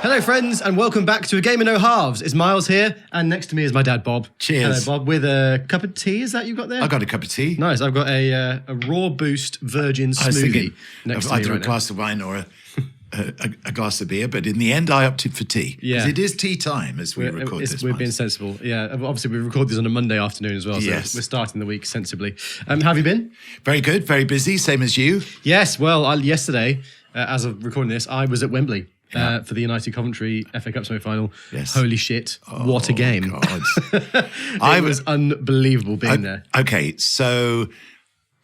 Hello, friends, and welcome back to A Game of No Halves. It's Miles here, and next to me is my dad, Bob. Cheers. Hello, Bob, with a cup of tea, is that you got there? I got a cup of tea. Nice. I've got a raw boost virgin smoothie next to me either right a glass of wine or a glass of beer, but in the end I opted for tea. Yeah. Because it is tea time as we record this. We're being sensible. Yeah, obviously we record this on a Monday afternoon as well, so yes. we're starting the week sensibly. How have you been? Very good, very busy, same as you. Yes, well, yesterday, as of recording this, I was at Wembley. For the United Coventry FA Cup semi-final. Yes. Holy shit, what a game. God. It was unbelievable being there. Okay, so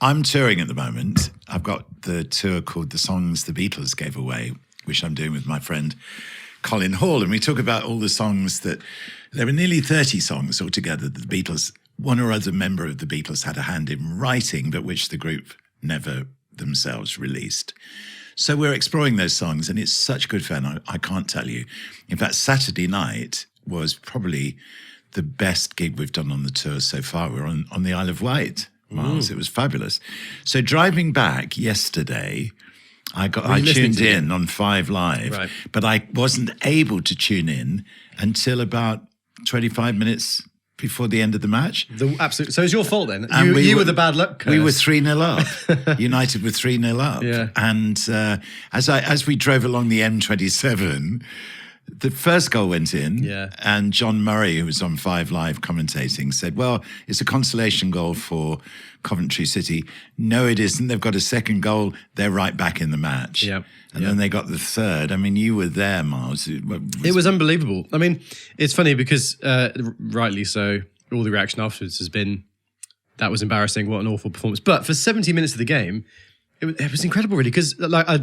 I'm touring at the moment. I've got the tour called The Songs the Beatles Gave Away, which I'm doing with my friend Colin Hall. And we talk about all the songs that, there were nearly 30 songs altogether that the Beatles, one or other member of the Beatles had a hand in writing, but which the group never themselves released. So we're exploring those songs, and it's such good fun. I can't tell you. In fact, Saturday night was probably the best gig we've done on the tour so far. We're on the Isle of Wight, Miles. It was fabulous. So driving back yesterday, I tuned in on 5 Live, right. but I wasn't able to tune in until about 25 minutes before the end of the match. Absolutely. So it's your fault then. And you were the bad luck curse. We were 3-0 up. United were 3-0 up. Yeah. And as we drove along the M27, the first goal went in. Yeah. And John Murray, who was on 5 Live commentating, said, well, it's a consolation goal for Coventry City. No, it isn't. They've got a second goal. They're right back in the match. Yeah. And then they got the third. I mean, you were there, Miles. It was unbelievable. I mean, it's funny because, rightly so, all the reaction afterwards has been, that was embarrassing, what an awful performance. But for 70 minutes of the game, it was incredible, really, because like I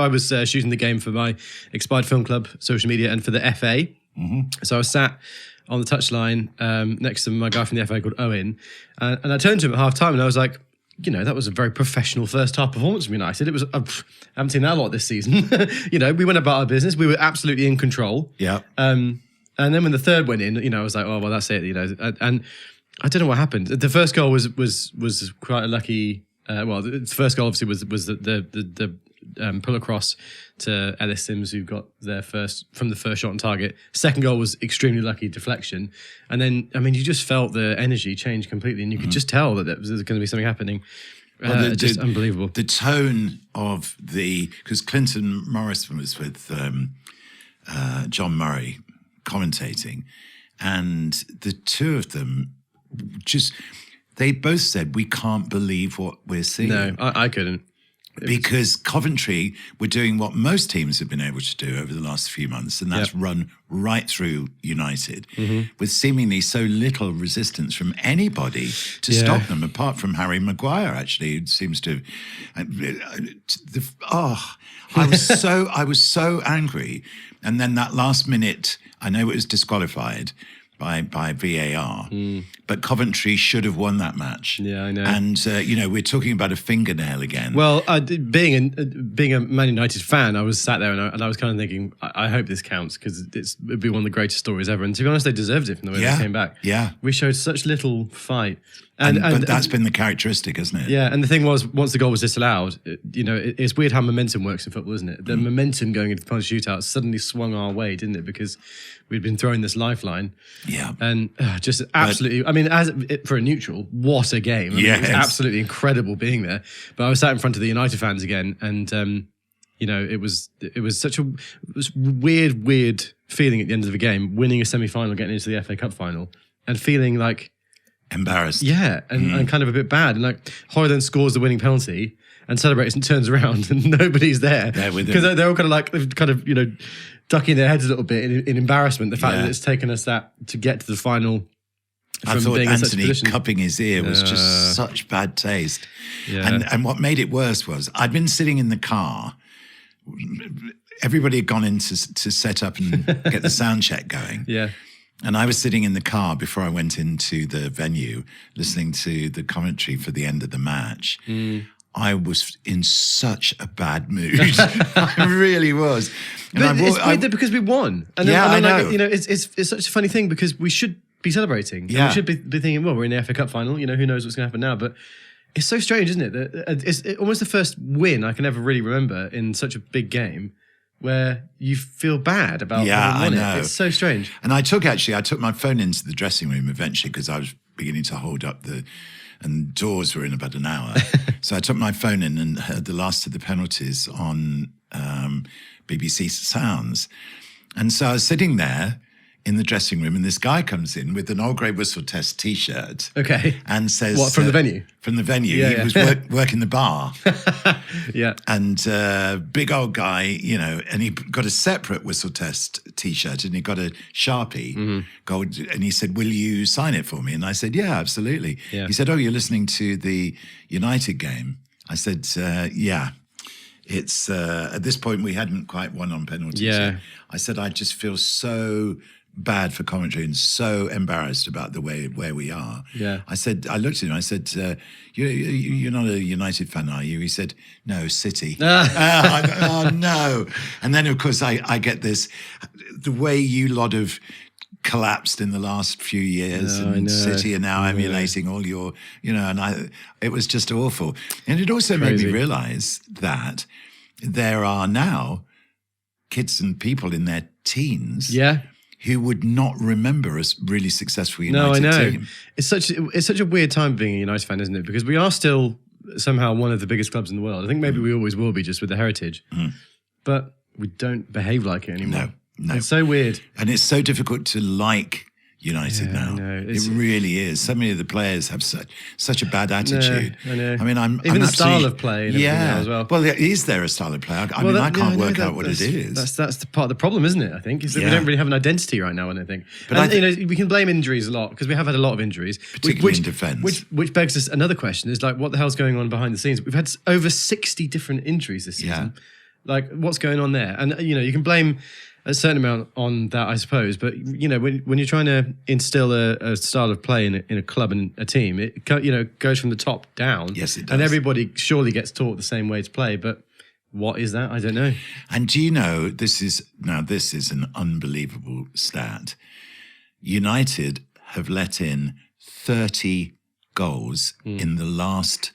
was shooting the game for my Expired Film Club social media and for the FA. Mm-hmm. So I was sat on the touchline next to my guy from the FA called Owen, and I turned to him at half time and I was like, you know, that was a very professional first half performance from United. It was, I haven't seen that a lot this season. You know, we went about our business. We were absolutely in control. Yeah. And then when the third went in, you know, I was like, oh, well, that's it. You know, and I don't know what happened. The first goal was quite a lucky. The first goal obviously was the pull across to Ellis Sims, who got there first from the first shot on target. Second goal was extremely lucky deflection, and then I mean you just felt the energy change completely, and you could just tell that there was going to be something happening. Just unbelievable. The tone of because Clinton Morris was with John Murray commentating, and the two of them they both said, we can't believe what we're seeing. No, I couldn't. Because Coventry were doing what most teams have been able to do over the last few months, and that's run right through United with seemingly so little resistance from anybody to stop them, apart from Harry Maguire, actually, who seems to... I was so angry. And then that last minute, I know it was disqualified by VAR, but Coventry should have won that match. Yeah, I know. And you know, we're talking about a fingernail again. Well, being a Man United fan, I was sat there and I was kind of thinking, I hope this counts because it'd be one of the greatest stories ever. And to be honest, they deserved it from the way they came back. Yeah, we showed such little fight, but that's been the characteristic, hasn't it? Yeah, and the thing was, once the goal was disallowed, you know, it's weird how momentum works in football, isn't it? The momentum going into the penalty shootout suddenly swung our way, didn't it? Because we'd been throwing this lifeline. Yeah. And just absolutely, I mean, for a neutral, what a game. I mean, it was absolutely incredible being there. But I was sat in front of the United fans again, and, you know, it was such a weird feeling at the end of the game, winning a semi-final, getting into the FA Cup final, and feeling like... embarrassed. Yeah, and kind of a bit bad. And like, Hoy then scores the winning penalty and celebrates and turns around and nobody's there. Because they're all kind of, you know, ducking their heads a little bit in embarrassment. The fact that it's taken us that to get to the final. I thought Anthony cupping his ear was just such bad taste. Yeah. And what made it worse was I'd been sitting in the car. Everybody had gone in to set up and get the sound check going. Yeah. And I was sitting in the car before I went into the venue, listening to the commentary for the end of the match. I was in such a bad mood. I really was. And it's weird because we won. And I know. Like, you know, it's such a funny thing because we should be celebrating. Yeah. We should be thinking, well, we're in the FA Cup final. You know, who knows what's going to happen now? But it's so strange, isn't it? That it's almost the first win I can ever really remember in such a big game where you feel bad about Yeah, having won I know. it. It's so strange. And I took my phone into the dressing room eventually because I was beginning to hold up and doors were in about an hour. So I took my phone in and heard the last of the penalties on BBC Sounds. And so I was sitting there in the dressing room and this guy comes in with an Old Grey Whistle Test T-shirt. Okay. And says... What, from the venue? From the venue. Yeah, he yeah. was working the bar. Yeah. And big old guy, and he got a separate Whistle Test T-shirt and he got a Sharpie gold, and he said, "Will you sign it for me?" And I said, "Yeah, absolutely." Yeah. He said, "Oh, you're listening to the United game?" I said, "Yeah." It's at this point we hadn't quite won on penalties. Yeah. I said, "I just feel so bad for commentary and so embarrassed about the way where we are." Yeah. I looked at him. I said, "You're not a United fan, are you?" He said, "No, City." I go, "Oh no!" And then of course I get this, the way you lot have collapsed in the last few years, No, I and know. City are now emulating all your, and it was just awful. And it also made me Crazy. realise that there are now kids and people in their teens, Yeah. who would not remember a really successful No, I United know. team. It's such a weird time being a United fan, isn't it? Because we are still somehow one of the biggest clubs in the world. I think maybe we always will be, just with the heritage. But we don't behave like it anymore. No. It's so weird. And it's so difficult to like United Yeah, now. I know. It really is. So many of the players have such a bad attitude. I know. I mean, I'm Even the style absolutely- of play and everything now as well. Well, is there a style of play? I mean, I can't work out what it is. That's the part of the problem, isn't it? I think is that we Yeah. don't really have an identity right now. I don't think. But We can blame injuries a lot because we have had a lot of injuries, Particularly in defence. Which begs us another question: is like, what the hell's going on behind the scenes? We've had over 60 different injuries this season. Yeah. Like, what's going on there? And you can blame a certain amount on that, I suppose. But when you're trying to instill a style of play in a club and a team, it goes from the top down. Yes, it does. And everybody surely gets taught the same way to play. But what is that? I don't know. And do you know, this is an unbelievable stat. United have let in 30 goals in the last,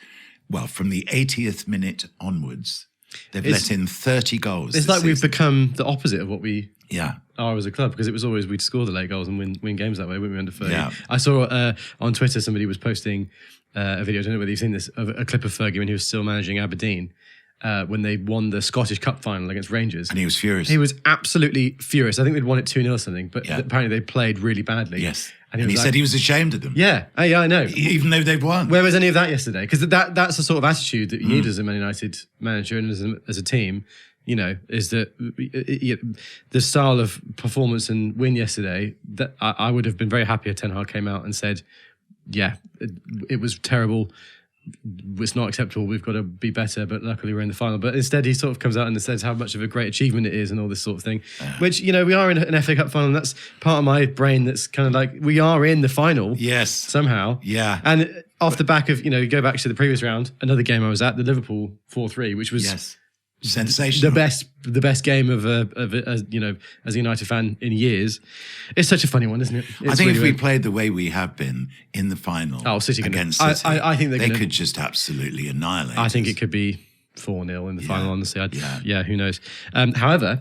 from the 80th minute onwards. They've let in 30 goals. It's this like we've season. become the opposite of what we Yeah. are as a club, because it was always we'd score the late goals and win games that way, wouldn't we, under 30? Yeah. I saw on Twitter somebody was posting a video, I don't know whether you've seen this, of a clip of Fergie when he was still managing Aberdeen when they won the Scottish Cup final against Rangers. And he was furious. He was absolutely furious. I think they'd won it 2-0 or something, but Yeah. apparently they played really badly. Yes. And he was like, said he was ashamed of them. yeah, I know. Even though they've won. Where was any of that yesterday? Because that's the sort of attitude that you need as a Man United manager and as a team, is that the style of performance and win yesterday, that I would have been very happy if Ten Hag came out and said, yeah, it was terrible. It's not acceptable. We've got to be better, but luckily we're in the final. But instead, he sort of comes out and says how much of a great achievement it is and all this sort of thing, which, we are in an FA Cup final. And that's part of my brain that's kind of like, we are in the final. Yes. Somehow. Yeah. And off the back of, you go back to the previous round, another game I was at, the Liverpool 4-3, which was Yes. Sensational. the best game of as a United fan in years. It's such a funny one, isn't it? I think if we played the way we have been in the final City against I City, think they could just absolutely annihilate I think us. it could be 4-0 in the final, honestly. Yeah. Who knows? However,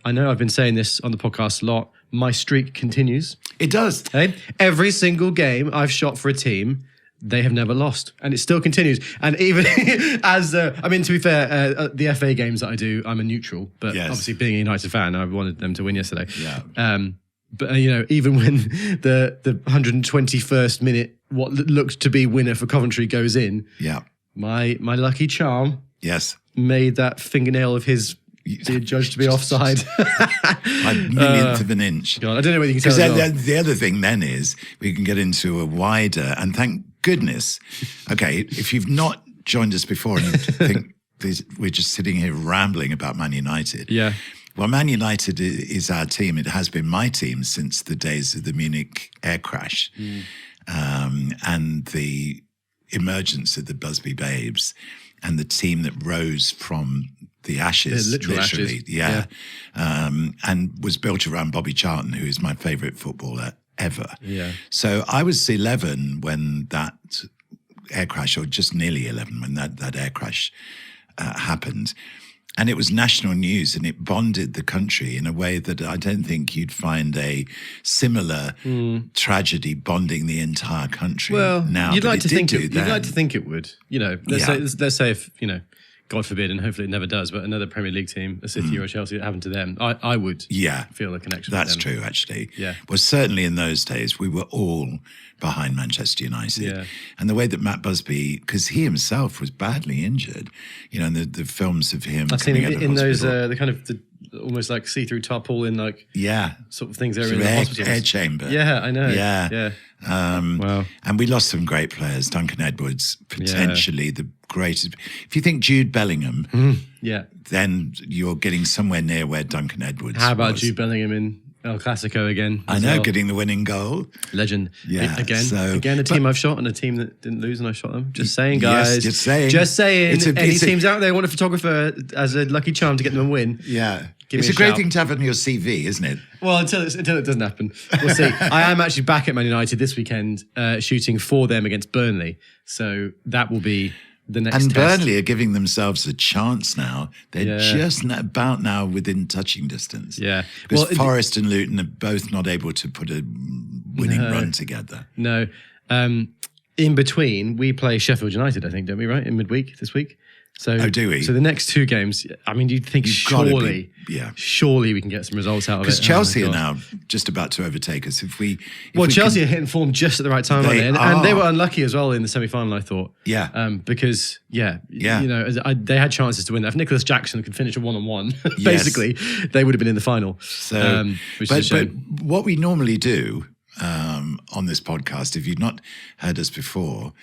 I know I've been saying this on the podcast a lot. My streak continues. It does. Hey, every single game I've shot for a team, they have never lost, and it still continues. And even as to be fair, the FA games that I do, I'm a neutral. But Yes. obviously, being a United fan, I wanted them to win yesterday. Yeah. But even when the 121st minute, what looked to be winner for Coventry goes in, Yeah. my lucky charm Yes. made that fingernail of his be judged to be offside. A millionth of an inch. God, I don't know whether you can Because tell. As well. the other thing then is we can get into a wider, and thank goodness, okay, if you've not joined us before and you think we're just sitting here rambling about Man United. Yeah. Well, Man United is our team. It has been my team since the days of the Munich air crash and the emergence of the Busby Babes and the team that rose from the ashes, literal literally, ashes. yeah. And was built around Bobby Charlton, who is my favourite footballer ever. Yeah. So I was 11 when that air crash, or just nearly 11 when that air crash happened. And it was national news, and it bonded the country in a way that I don't think you'd find a similar tragedy bonding the entire country. Well, now you'd like to think you'd like to think it would. Let's say if God forbid, and hopefully it never does, but another Premier League team, a City or a Chelsea, that happened to them, I would feel a connection. That's with them. true, actually. Yeah. Well, certainly in those days, we were all behind Manchester United. Yeah. And the way that Matt Busby, because he himself was badly injured, and the films of him I've seen coming him out of in those, hospital. the kind of almost like see-through tarpaulin, sort of things there in the hospitals. Air chamber. Yeah, I know. Yeah. Wow. And we lost some great players. Duncan Edwards, potentially the greatest. If you think Jude Bellingham, then you're getting somewhere near where Duncan Edwards How about was. Jude Bellingham in El Clasico again? I know, getting the winning goal. Legend. Yeah, Again, a team I've shot and a team that didn't lose and I shot them. Just saying, guys. Yes, just saying. Just saying. Any it's a- teams out there want a photographer as a lucky charm to get them a win? Yeah. Give It's me a great shout. thing to have on your CV, isn't it? Well, until it doesn't happen. We'll see. I am actually back at Man United this weekend shooting for them against Burnley. So that will be the next And test. Burnley are giving themselves a chance now. They're just about now within touching distance. Yeah. Because Well, Forest and Luton are both not able to put a winning run together. No. In between, we play Sheffield United, I think, don't we, right? In midweek this week. So, do we? So the next two games, I mean, you'd think surely we can get some results out of it. Because Chelsea Oh are my God. now just about to overtake us. If we Chelsea are hitting form just at the right time, aren't they? And they were unlucky as well in the semi-final, I thought. Yeah. Because, they had chances to win that. If Nicholas Jackson could finish a one-on-one, basically, they would have been in the final. So, which is a shame. but what we normally do on this podcast, if you've not heard us before,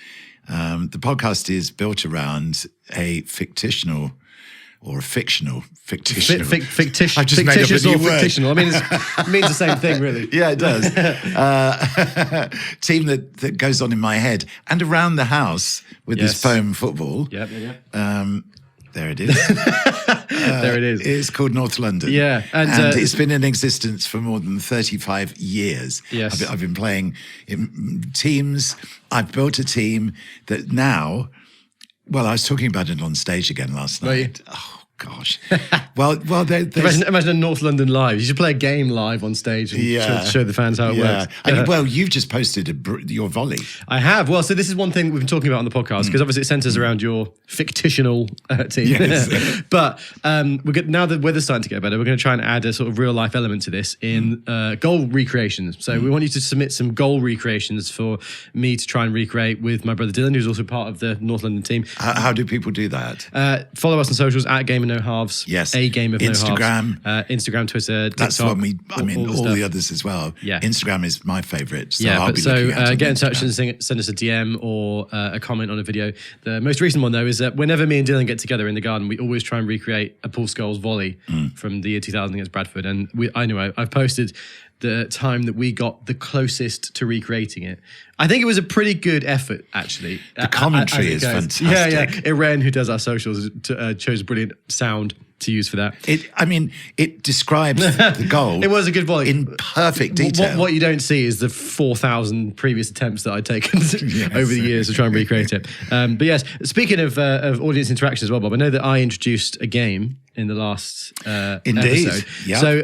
the podcast is built around a fictional. Fictitious. Fictitious. I just made up a Fictitious new or word. fictional. I mean, it means the same thing, really. Yeah, it does. Team that goes on in my head and around the house with this foam football. Yep. There it is. There it is. It's called North London. Yeah, and it's been in existence for more than 35 years. Yes. I've been playing in teams. I've built a team that now, well, I was talking about it on stage again last night. Oh, gosh. Well, Imagine a North London live. You should play a game live on stage and show the fans how it works. And, well, you've just posted your volley. I have. Well, so this is one thing we've been talking about on the podcast because obviously it centres around your fictional team. Yes. But now the weather's starting to get better, we're going to try and add a sort of real life element to this in goal recreations. So we want you to submit some goal recreations for me to try and recreate with my brother Dylan, who's also part of the North London team. How do people do that? Follow us on socials at Game of No Halves. Yes. A Game of Instagram. No Halves. Instagram, Twitter, TikTok. That's what all stuff. the others as well. Yeah. Instagram is my favourite. So I'll be so looking at get in Instagram. touch and send us a DM or a comment on a video. The most recent one, though, is that whenever me and Dylan get together in the garden, we always try and recreate a Paul Scholes volley from the year 2000 against Bradford. And I've posted the time that we got the closest to recreating it. I think it was a pretty good effort, actually. The commentary is fantastic. Yeah. Irene, who does our socials, chose brilliant sound to use for that. It describes the goal. It was a good volley. In perfect detail. What you don't see is the 4,000 previous attempts that I'd taken over the years to try and recreate it. But yes, speaking of audience interaction as well, Bob, I know that I introduced a game in the last episode. Yeah. So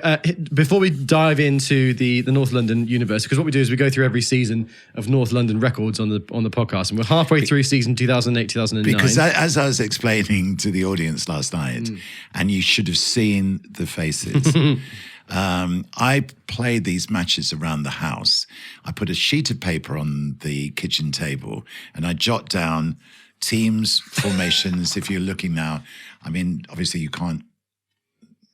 before we dive into the North London universe, because what we do is we go through every season of North London records on the podcast, and we're halfway through season 2008-2009. Because as I was explaining to the audience last night, and you should have seen the faces, I play these matches around the house. I put a sheet of paper on the kitchen table and I jot down teams, formations. If you're looking now, obviously you can't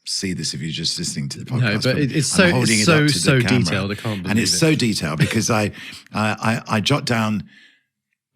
see this if you're just listening to the podcast. No, but it's I'm holding it up to the camera. detailed. I can't believe and it's so detailed because I jot down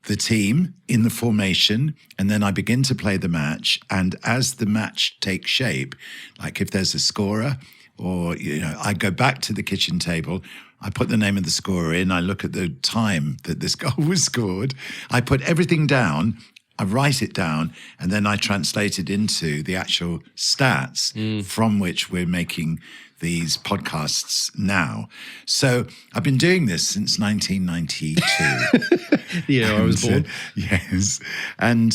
the team in the formation, and then I begin to play the match. And as the match takes shape, like if there's a scorer, or I go back to the kitchen table, I put the name of the scorer in, I look at the time that this goal was scored, I put everything down, I write it down, and then I translate it into the actual stats from which we're making these podcasts now. So I've been doing this since 1992. Yeah, I was born. Yes. And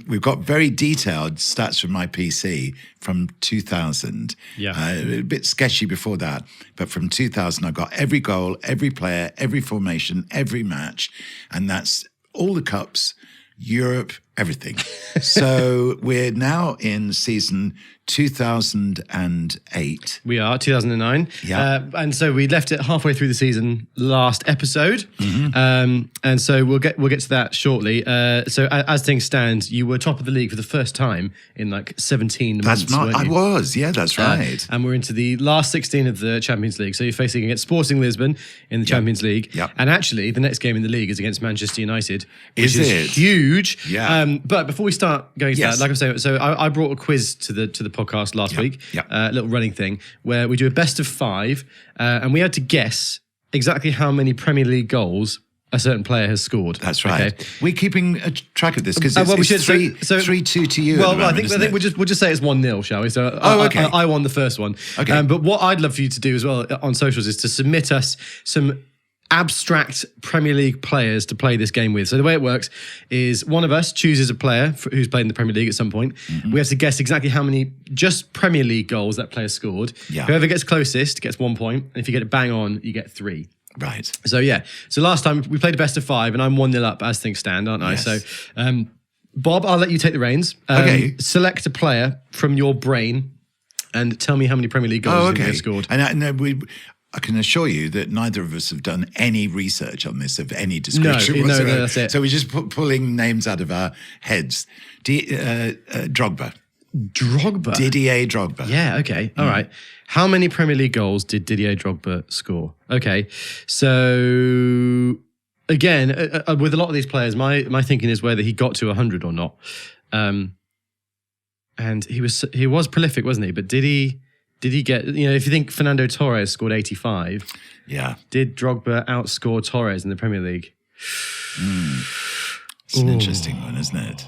we've got very detailed stats from my PC from 2000. Yeah. A bit sketchy before that. But from 2000, I've got every goal, every player, every formation, every match. And that's all the cups, Europe, everything. So we're now in season 2008. We are 2009. Yeah. And so we left it halfway through the season last episode. And so we'll get to that shortly. So as things stand, you were top of the league for the first time in like 17 months. I was. Yeah, that's right. And we're into the last 16 of the Champions League. So you're facing against Sporting Lisbon in the Champions League. Yep. And actually, the next game in the league is against Manchester United, which Is it? huge. Yeah. But before we start going to Yes. that, like I'm saying, so I brought a quiz to the podcast last week, Yep. a little running thing where we do a best of 5, and we had to guess exactly how many Premier League goals a certain player has scored. That's right. Okay? We're keeping a track of this because well, we it's should- 3-2 to you. Well, at the moment, I think isn't it? we'll just say it's 1-0, shall we? So okay. I won the first one. Okay. But what I'd love for you to do as well on socials is to submit us some abstract Premier League players to play this game with. So the way it works is one of us chooses a player who's played in the Premier League at some point. We have to guess exactly how many just Premier League goals that player scored. Yeah. Whoever gets closest gets 1 point. And if you get it bang on, you get 3. Right. So yeah. So last time we played a best of 5 and I'm 1-0 up as things stand, aren't I? Yes. So Bob, I'll let you take the reins. Okay. Select a player from your brain and tell me how many Premier League goals you have scored. And I can assure you that neither of us have done any research on this of any description No, whatsoever. that's it. So we're just pulling names out of our heads. Drogba. Drogba? Didier Drogba. Yeah, okay. All right. How many Premier League goals did Didier Drogba score? Okay. So again, with a lot of these players, my thinking is whether he got to 100 or not. And he was prolific, wasn't he? But did he get, if you think Fernando Torres scored 85, Yeah. did Drogba outscore Torres in the Premier League? It's an interesting one, isn't it?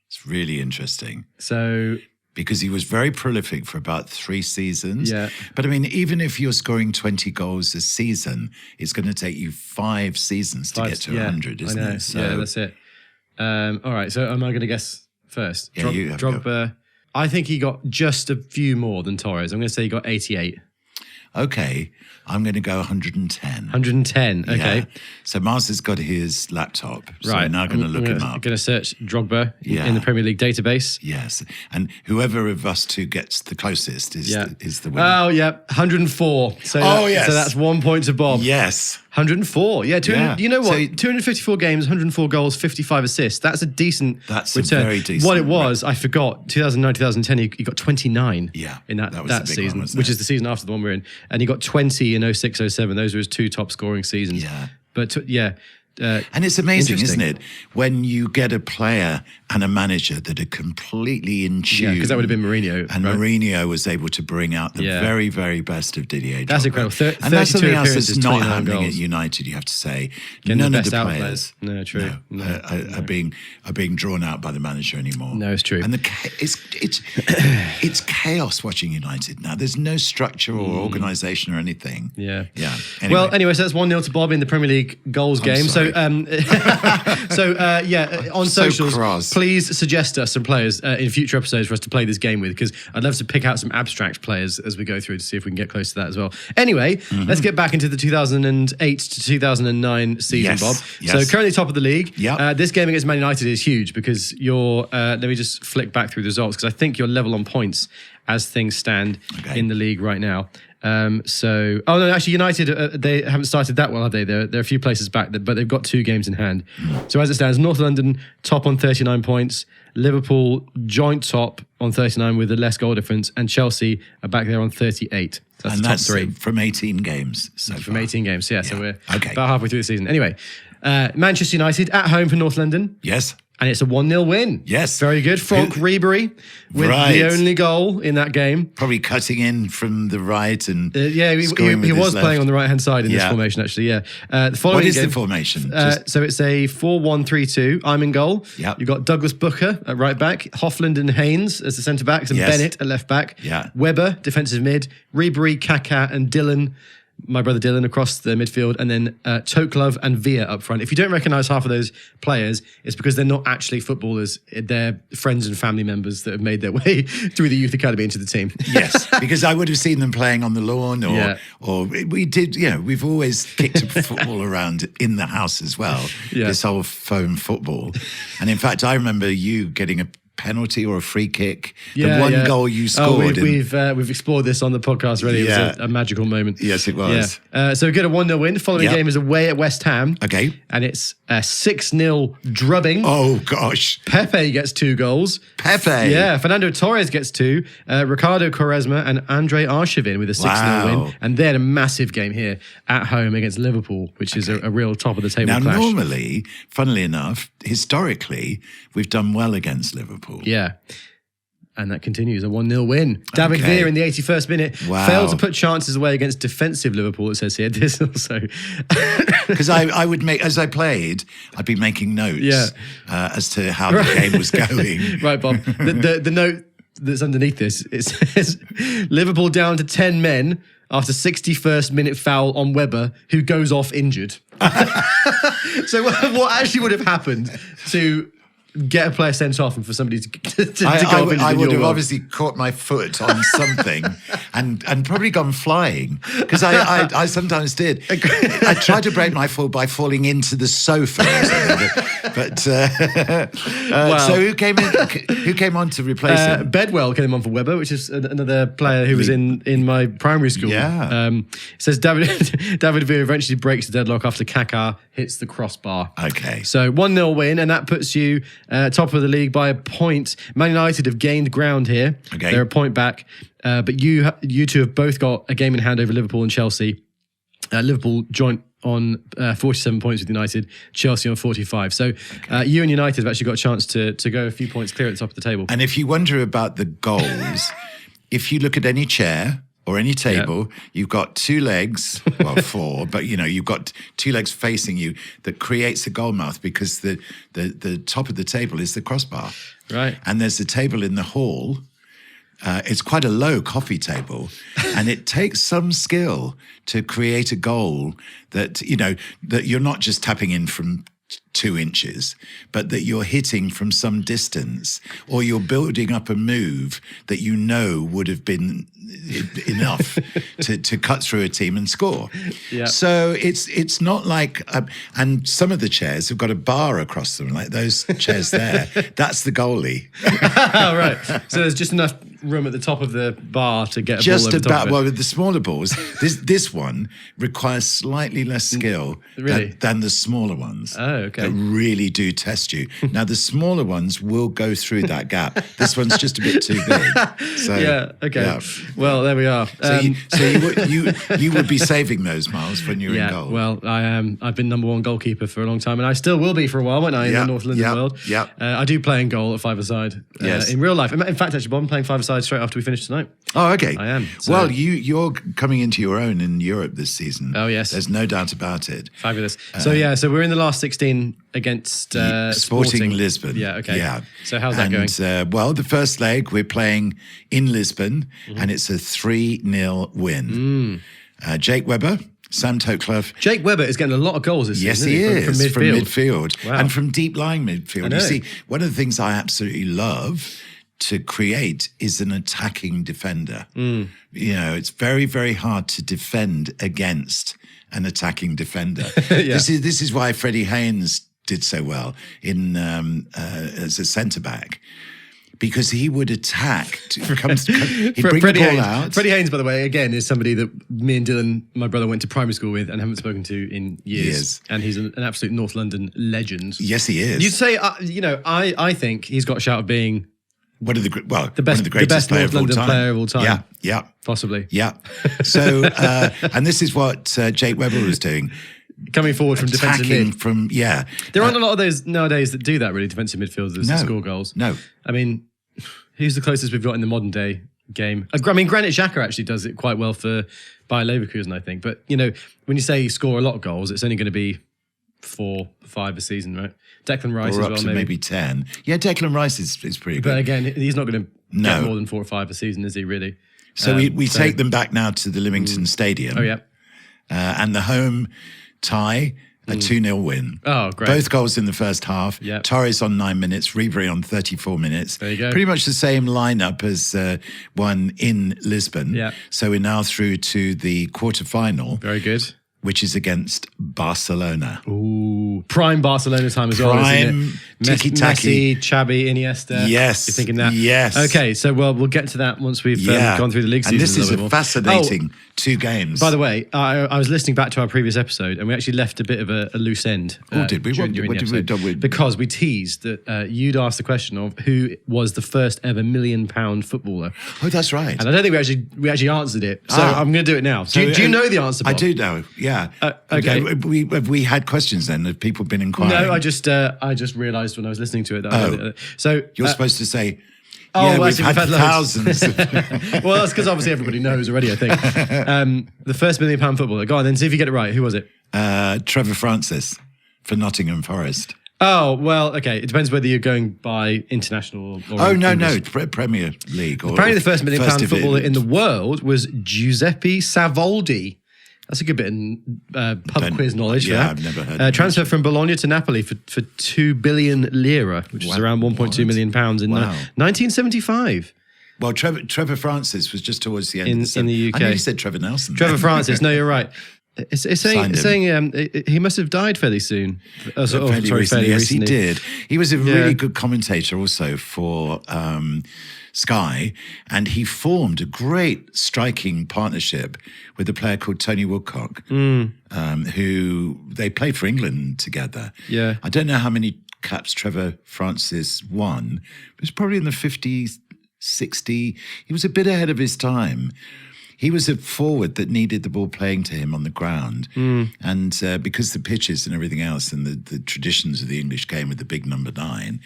It's really interesting. So Because he was very prolific for about 3 seasons. Yeah. But I mean, even if you're scoring 20 goals a season, it's going to take you 5 seasons to get to 100, isn't it? So, yeah, that's it. All right, so am I going to guess first? Yeah, you have to go. Drogba, I think he got just a few more than Torres. I'm going to say he got 88. okay, I'm going to go 110. 110, okay. Yeah. So Mars has got his laptop. So Right. we're now going to look him up. I'm going to search Drogba Yeah. in the Premier League database. Yes. And whoever of us two gets the closest is the winner. Oh, yeah, 104. So yes. So that's 1 point to Bob. Yes. 104. Yeah, 200, Yeah. you know what? So- 254 games, 104 goals, 55 assists. That's a decent That's a return. very decent What it was, I forgot, 2009, 2010, he got 29 Yeah, in that that was the big season, one, wasn't which it? is the season after the one we're in. And he got 20 in 06, 07. Those were his 2 top scoring seasons. Yeah. But And it's amazing, Interesting. isn't it? When you get a player and a manager that are completely in tune. Yeah, 'cause that would have been Mourinho, And right? Mourinho was able to bring out the Yeah. very, very best of Didier That's Drogba. incredible. And that's 32 something else that's appearances, not 29 happening goals. at United, you have to say. Getting the None of best the out players players. No, true. No, are being drawn out by the manager anymore. No, it's true. And it's chaos watching United now. There's no structure or organisation or anything. Yeah. Yeah. Well, anyway, so that's 1-0 to Bob in the Premier League goals game. sorry. On So socials, cross. please suggest us some players in future episodes for us to play this game with, because I'd love to pick out some abstract players as we go through to see if we can get close to that as well. Anyway, let's get back into the 2008 to 2009 season, Yes, Bob. yes. So currently top of the league. Yep. This game against Man United is huge because you're, let me just flick back through the results, because I think you're level on points as things stand Okay. in the league right now. Actually, United, they haven't started that well, have they? They're a few places back, but they've got 2 games in hand. So as it stands, North London top on 39 points, Liverpool joint top on 39 with a less goal difference, and Chelsea are back there on 38. So that's and the top that's 3 from 18 games so from far. 18 games. Yeah, so we're Okay. about halfway through the season. Anyway, Manchester United at home for North London. Yes. And it's a 1-0 win. Yes. Very good. Frank Ribery with the only goal in that game. Probably cutting in from the right and he was playing on the right-hand side in this formation, actually, yeah. What is the formation? So it's a 4-1-3-2. I'm in goal. Yep. You've got Douglas Booker at right back, Hoffland and Haynes as the centre-backs, and Bennett at left back. Yeah. Weber, defensive mid, Ribery, Kaká and Dylan, my brother Dylan, across the midfield, and then Toklov and Villa up front. If you don't recognise half of those players, it's because they're not actually footballers. They're friends and family members that have made their way through the youth academy into the team. Yes, because I would have seen them playing on the lawn, or we did. We've always kicked a football around in the house as well. Yeah. This whole foam football, and in fact, I remember you getting a penalty or a free kick. The one goal you scored. We've explored this on the podcast already. It was a magical moment. Yes, it was. Yeah. So we get a 1-0 win. The following game is away at West Ham. Okay. And it's a 6-0 drubbing. Oh, gosh. Pepe gets 2 goals. Pepe. Yeah. Fernando Torres gets 2. Ricardo Quaresma and Andre Arshavin with a 6-0 win. And then a massive game here at home against Liverpool, which is a real top of the table clash. Now, normally, funnily enough, historically, we've done well against Liverpool. Yeah. And that continues, a 1-0 win. David Villa in the 81st minute failed to put chances away against defensive Liverpool, it says here. This also. Because I would make, as I played, I'd be making notes as to how the game was going. Right, Bob. The note that's underneath this, it says Liverpool down to 10 men after 61st minute foul on Weber, who goes off injured. So what actually would have happened to get a player sent off and for somebody to go off injured? I would have obviously caught my foot on something and probably gone flying, because I sometimes did. I tried to break my fall by falling into the sofa or something, but so who came on to replace him? Bedwell came on for Weber, which is another player who was in my primary school. Yeah. It says David Villa eventually breaks the deadlock after Kaká hits the crossbar. Okay. So 1-0 win, and that puts you top of the league by a point. Man United have gained ground here. Okay. They're a point back. But you two have both got a game in hand over Liverpool and Chelsea. Liverpool joint on 47 points with United, Chelsea on 45. So you and United have actually got a chance to go a few points clear at the top of the table. And if you wonder about the goals, if you look at any chair or any table, you've got 2 legs, well, 4, but you've got 2 legs facing you that creates a goal mouth, because the top of the table is the crossbar. Right. And there's a table in the hall. It's quite a low coffee table, and it takes some skill to create a goal that you're not just tapping in from 2 inches, but that you're hitting from some distance, or you're building up a move that would have been enough to cut through a team and score. Yeah. So it's not like, and some of the chairs have got a bar across them, like those chairs there. That's the goalie. Right. So there's just enough room at the top of the bar to get a ball over the top of it. Well, with the smaller balls, this one requires slightly less skill than the smaller ones. Oh, okay. That really do test you. Now, the smaller ones will go through that gap. This one's just a bit too big. So, yeah, okay. Yeah. Well, there we are. So, you would be saving those, Miles, when you're in goal. Well, I am. I've been number 1 goalkeeper for a long time, and I still will be for a while, won't I, in the North London world? Yeah. I do play in goal at 5-a-side in real life. In fact, actually, Bob, I'm playing 5-a-side straight after we finish tonight. Oh, okay. I am. So. Well, you're coming into your own in Europe this season. Oh, yes. There's no doubt about it. Fabulous. So we're in the last 16 against Sporting Lisbon. Yeah, okay. Yeah. So how's that going? Well, the first leg we're playing in Lisbon, and it's a 3-0 win. Jake Weber, Sam Toklov. Jake Weber is getting a lot of goals this season. Yes, he is. From midfield. Wow. And from deep lying midfield. You see, one of the things I absolutely love to create is an attacking defender. It's very, very hard to defend against an attacking defender. This is why Freddie Haynes did so well as a centre back, because he would attack. He'd bring the ball out. Freddie Haynes, by the way, again, is somebody that me and Dylan, my brother, went to primary school with and haven't spoken to in years. And he's an absolute North London legend. Yes, he is. You'd say, I think he's got a shout of being one of the best greatest North London player of all time. Yeah. Possibly. Yeah. So, and this is what Jake Weber was doing. coming forward from defensive attacking mid. from, yeah. There aren't a lot of those nowadays that do that, really, defensive midfielders No. to score goals. No. I mean, who's the closest we've got in the modern day game? I mean, Granit Xhaka actually does it quite well for Bayer Leverkusen, I think. But, you know, when you say score a lot of goals, it's only going to be 4, 5 a season, right? Declan Rice Or as up well, to maybe 10. Yeah, Declan Rice is pretty good. But again, he's not going to No. get more than 4 or 5 a season, is he, really? So we take them back now to the Leamington Stadium. Oh, yeah. And the home tie, a 2-0 win. Oh, great. Both goals in the first half. Yep. Torres on 9 minutes, Ribery on 34 minutes. There you go. Pretty much the same lineup as one in Lisbon. Yep. So we're now through to the quarterfinal, Very good. which is against Barcelona. Ooh, prime Barcelona time as well, isn't Prime it? tiki-taki. Messi, Xavi, Iniesta. Yes. You're thinking that? Yes. Okay, so we'll get to that once we've gone through the league season. And this is little bit a more. fascinating 2 games. By the way, I was listening back to our previous episode, and we actually left a bit of a loose end. Did we? during What the did we episode. do? Because we teased that you'd asked the question of who was the first ever £1 million footballer, Oh, that's right. and I don't think we actually answered it. So I'm going to do it now. Do you know the answer, Bob? I do know, yeah. Okay. We had questions then. Have people been inquiring? No, I just realised when I was listening to it. That so You're supposed to say, well, we've had loads. thousands. well, that's because obviously everybody knows already, I think. The first £1 million footballer. Go on, then see if you get it right. Who was it? Trevor Francis for Nottingham Forest. Oh, well, okay. It depends whether you're going by international or Oh, no, English. Premier League. Or, Apparently the first £1 million division. footballer in the world was Giuseppe Savoldi. That's a good bit of pub quiz knowledge. Yeah, for I've never heard of that. Transfer from Bologna to Napoli for 2 billion lira, which is around 1.2 million pounds in 1975. Well, Trevor Francis was just towards the end of the in the UK. I know you said Trevor Nelson. Trevor Francis, no, you're right. It's Signed saying he must have died fairly soon. Fairly recently. Yes, he did. He was a really good commentator also for Sky, and he formed a great striking partnership with a player called Tony Woodcock, who they played for England together. Yeah. I don't know how many caps Trevor Francis won, but it was probably in the 50s, 60. He was a bit ahead of his time. He was a forward that needed the ball playing to him on the ground. And because the pitches and everything else and the traditions of the English game with the big number 9,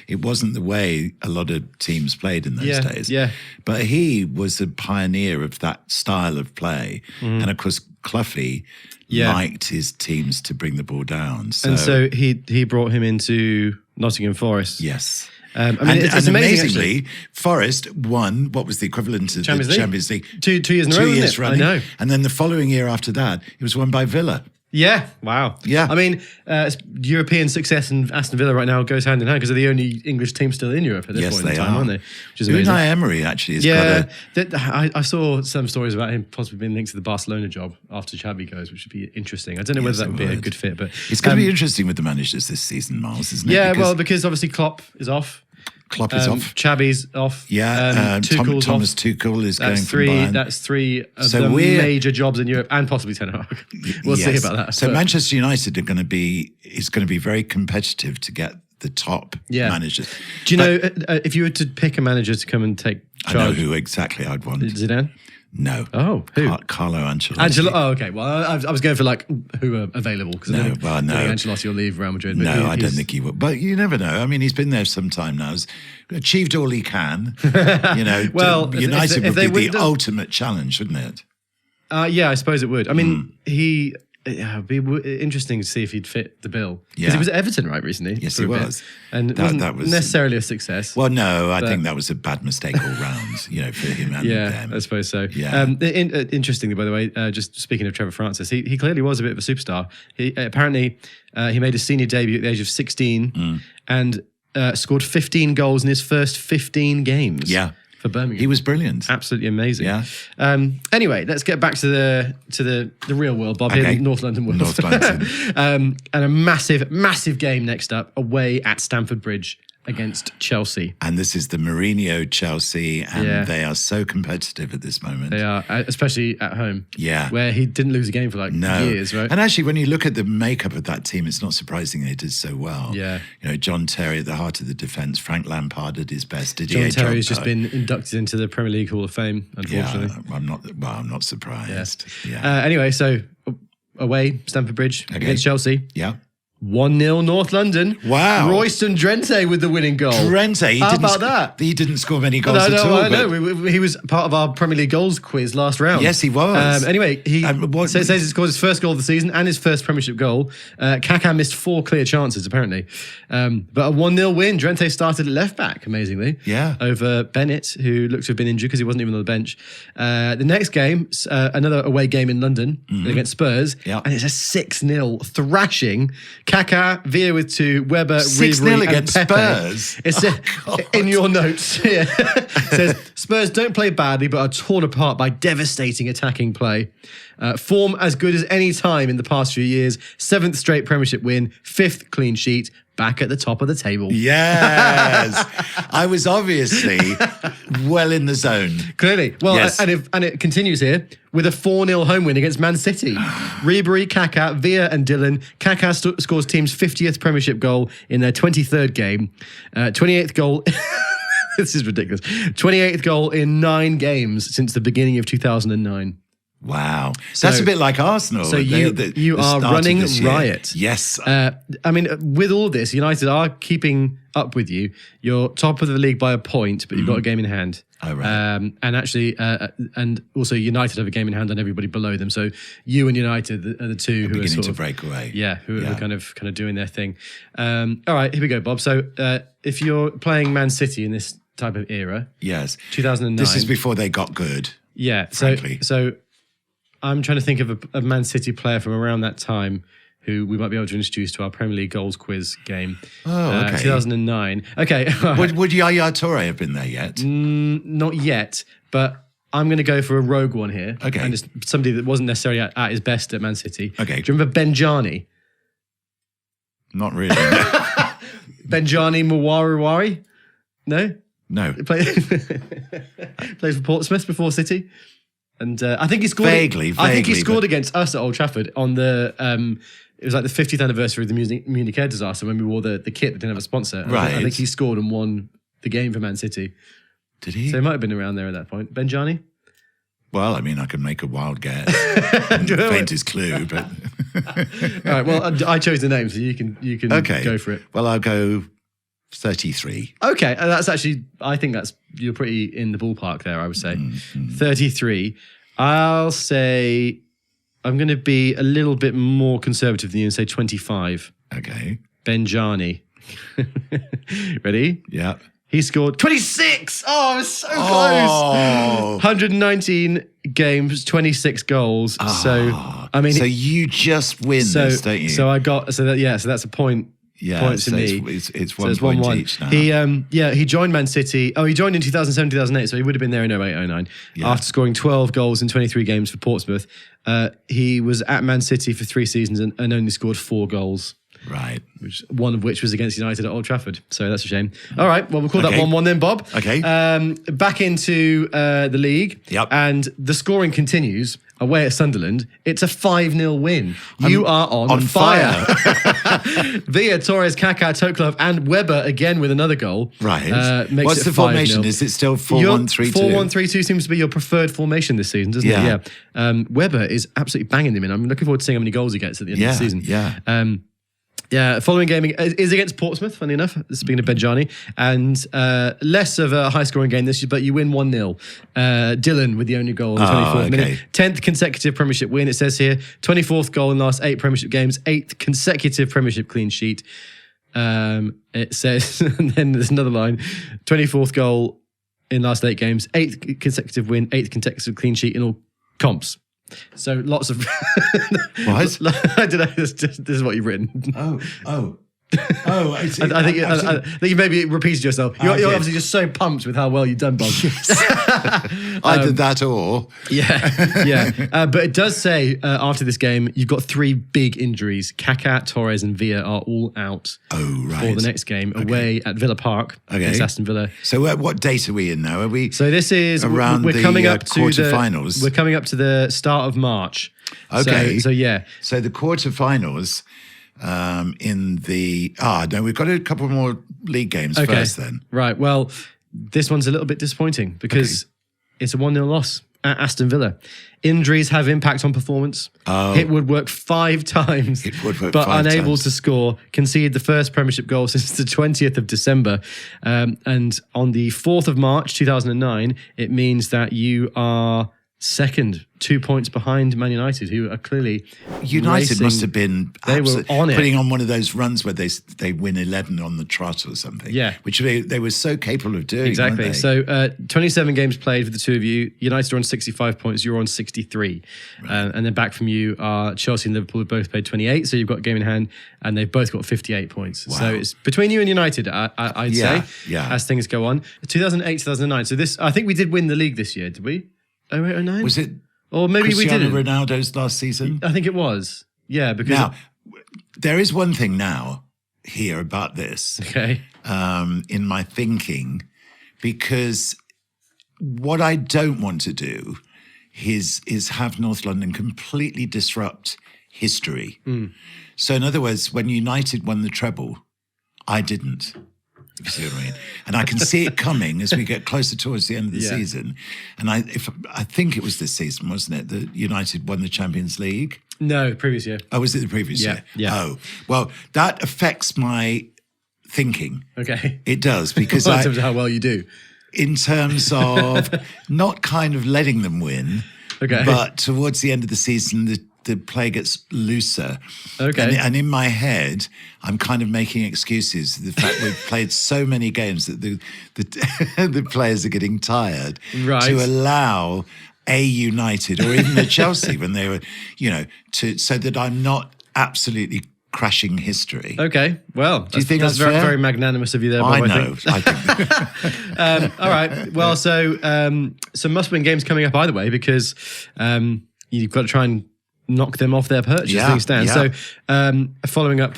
it wasn't the way a lot of teams played in those days. Yeah. But he was a pioneer of that style of play. And of course, Cloughy liked his teams to bring the ball down. And so he brought him into Nottingham Forest. Yes. I mean, it's amazing, amazingly, Forest won what was the equivalent of Champions the League. Champions League. 2 years in a row, 2 isn't years it? running. I know. And then the following year after that, it was won by Villa. Yeah, wow. Yeah. I mean, European success and Aston Villa right now goes hand in hand because they're the only English team still in Europe at this point in time, aren't they? Which is amazing. Unai Emery actually has got a... I saw some stories about him possibly being linked to the Barcelona job after Xavi goes, which would be interesting. I don't know whether that would be a good fit, but It's going to be interesting with the managers this season, Miles, isn't it? Yeah, because obviously Klopp is off. Klopp is off. Xavi's off. Yeah, Tuchel's Thomas off. Tuchel is going That's from Bayern. That's 3 of the major jobs in Europe, and possibly Ten Hag. We'll see about that. So Manchester United is going to be very competitive to get the top managers. Do you know if you were to pick a manager to come and take charge? I know who exactly I'd want. Zidane? No. Oh, who? Carlo Ancelotti. Oh, okay. Well, I was going for who are available because I think Ancelotti will leave Real Madrid. No, I don't think he will. But you never know. I mean, he's been there some time now. He's achieved all he can. Well, United if would be the ultimate challenge, wouldn't it? Yeah, I suppose it would. I mean, it'd be interesting to see if he'd fit the bill. Because he was at Everton, right, recently? Yes, he was. And it wasn't necessarily a success. Well, no, I think that was a bad mistake all round, for him and them. I suppose so. Yeah. Interestingly, by the way, just speaking of Trevor Francis, he clearly was a bit of a superstar. Apparently, he made his senior debut at the age of 16 and scored 15 goals in his first 15 games. Yeah. For Birmingham. He was brilliant. Absolutely amazing. Yeah. Anyway, let's get back to the real world, Bob, here in North London world. North London. And a massive game next up away at Stamford Bridge against Chelsea. And this is the Mourinho Chelsea, and they are so competitive at this moment. They are, especially at home. Yeah. Where he didn't lose a game for years, right? And actually, when you look at the makeup of that team, it's not surprising they did so well. Yeah. John Terry at the heart of the defence, Frank Lampard at his best. John Terry's just been inducted into the Premier League Hall of Fame, unfortunately. Yeah, I'm not surprised. Yeah. Anyway, so away, Stamford Bridge against Chelsea. Yeah. 1-0 North London. Wow. Royston Drenthe with the winning goal. Drenthe. How about that? He didn't score many goals at all. I know. He was part of our Premier League goals quiz last round. Yes, he was. Anyway, he says he scored his first goal of the season and his first Premiership goal. Kaká missed 4 clear chances, apparently. But a 1-0 win. Drenthe started at left back, amazingly. Yeah. Over Bennett, who looked to have been injured because he wasn't even on the bench. The next game, another away game in London against Spurs. Yeah. And it's a 6-0 thrashing. Kaká, Villa with 2, Weber, 6-0 Ribery, against and Pepe. Spurs. It's in your notes here. It says Spurs don't play badly but are torn apart by devastating attacking play. Form as good as any time in the past few years. 7th straight Premiership win, 5th clean sheet. Back at the top of the table. Yes. I was obviously well in the zone. Clearly. Well, Yes. and it continues here with a 4-0 home win against Man City. Ribery, Kaká, Villa and Dillon. Kaká scores team's 50th Premiership goal in their 23rd game. 28th goal... This is ridiculous. 28th goal in 9 games since the beginning of 2009. Wow. That's a bit like Arsenal. So you are running riot. Yes. I mean, with all this, United are keeping up with you. You're top of the league by a point, but you've got a game in hand. Oh, right. And actually, and also United have a game in hand on everybody below them. So you and United are the two who are beginning sort to of break away. Yeah, who are kind of doing their thing. All right, here we go, Bob. So if you're playing Man City in this type of era, Yes. 2009. This is before they got good. Yeah. Frankly. So I'm trying to think of a Man City player from around that time who we might be able to introduce to our Premier League goals quiz game. Oh, okay. 2009. Okay. All right. Would Yaya Toure have been there yet? Not yet, but I'm going to go for a rogue one here. Okay. And it's somebody that wasn't necessarily at his best at Man City. Okay. Do you remember Benjani? Not really. Benjani Mwaruwari? No? No. Played for Portsmouth before City. And I think he scored. Vaguely, I think he scored but- against us at Old Trafford on the. It was like the 50th anniversary of the Munich air disaster when we wore the kit that didn't have a sponsor. Right. I think he scored and won the game for Man City. Did he? So he might have been around there at that point. Benjani? Well, I mean, I can make a wild guess. Faintest clue, but All right. Well, I chose the name, so you can okay. go for it. Well, I'll go 33. Okay, that's actually. I think you're pretty in the ballpark there. I would say 33. I'll say I'm going to be a little bit more conservative than you and say 25. Okay. Benjani. Ready? Yeah. He scored 26. Oh, it was so close. Oh. 119 games, 26 goals. So I mean, So you just win this, don't you? So I got so that's a point. yeah, Point to so me. it's So 1 it's point 1-1. each now. He joined Man City. Oh, he joined in 2007, 2008, so he would have been there in 08, 09. Yeah. After scoring 12 goals in 23 games for Portsmouth. He was at Man City for 3 seasons and only scored 4 goals. Right. One of which was against United at Old Trafford. So that's a shame. All right, well, we'll call Okay. that 1-1 then, Bob. Okay. Back into the league. Yep. And the scoring continues away at Sunderland. It's a 5-0 win. You are on fire. Villa, Torres, Kaká, Toklov and Weber again with another goal. Right. Makes What's it the 5-0. formation? Is it still 4-1-3-2? 4-1-3-2 seems to be your preferred formation this season, doesn't Yeah. it? Yeah. Weber is absolutely banging them in. I'm looking forward to seeing how many goals he gets at the end of the season. Yeah. Yeah, following game is against Portsmouth, funny enough, speaking of Benjani, and less of a high-scoring game this year, but you win 1-0. Dillon with the only goal in the 24th minute. 10th consecutive Premiership win, it says here. 24th goal in the last 8 Premiership games. 8th consecutive Premiership clean sheet. It says, and then there's another line. 24th goal in last 8 games. 8th consecutive win. 8th consecutive clean sheet in all comps. So lots of What? I don't know. This is what you've written. Oh. I think you maybe repeated yourself. You're obviously just so pumped with how well you've done, Bob. Either that or... Yeah. But it does say after this game, you've got 3 big injuries. Kaká, Torres, and Villa are all out for the next game away at Villa Park against Aston Villa. So what date are we in now? Are we? So this is around we're the coming up to quarterfinals? We're coming up to the start of March. Okay. So yeah. So the quarterfinals in the... no, we've got a couple more league games first then. Right. Well, this one's a little bit disappointing because it's a 1-0 loss. at Aston Villa. Injuries have impact on performance. Hit woodwork 5 times, but unable to score. Conceded the first Premiership goal since the 20th of December. And on the 4th of March 2009, it means that you are second, 2 points behind Man United, who are clearly United racing. must have been They were on it, putting on one of those runs where they win 11 on the trot or something. Yeah, which they were so capable of doing. Exactly. Weren't they? So 27 games played for the two of you. United are on 65 points. You're on 63. Right. And then back from you are Chelsea and Liverpool, have both played 28. So you've got a game in hand, and they've both got 58 points. Wow. So it's between you and United, I'd say, as things go on. 2008, 2009. So this, I think we did win the league this year, did we? 08, 09? Was it? Or maybe Cristiano we didn't. Ronaldo's last season? I think it was. Yeah, because... Now, there is one thing now here about this in my thinking, because what I don't want to do is have North London completely disrupt history. So in other words, when United won the treble, I didn't. If you see what I mean. And I can see it coming as we get closer towards the end of the season. And I think it was this season, wasn't it, that United won the Champions League? No, previous year. Oh, was it the previous year? Yeah. Oh, well, that affects my thinking. Okay. It does, because in terms of how well you do. In terms of not kind of letting them win, but towards the end of the season, the play gets looser. And in my head, I'm kind of making excuses. The fact we've played so many games that the players are getting tired to allow a United or even the Chelsea when they were, so that I'm not absolutely crashing history. Okay, well, do you think that's very, very magnanimous of you there, Bob? I know. I think. All right. Well, so some must-win games coming up either way, because you've got to try and knock them off their perch as things stand. So following up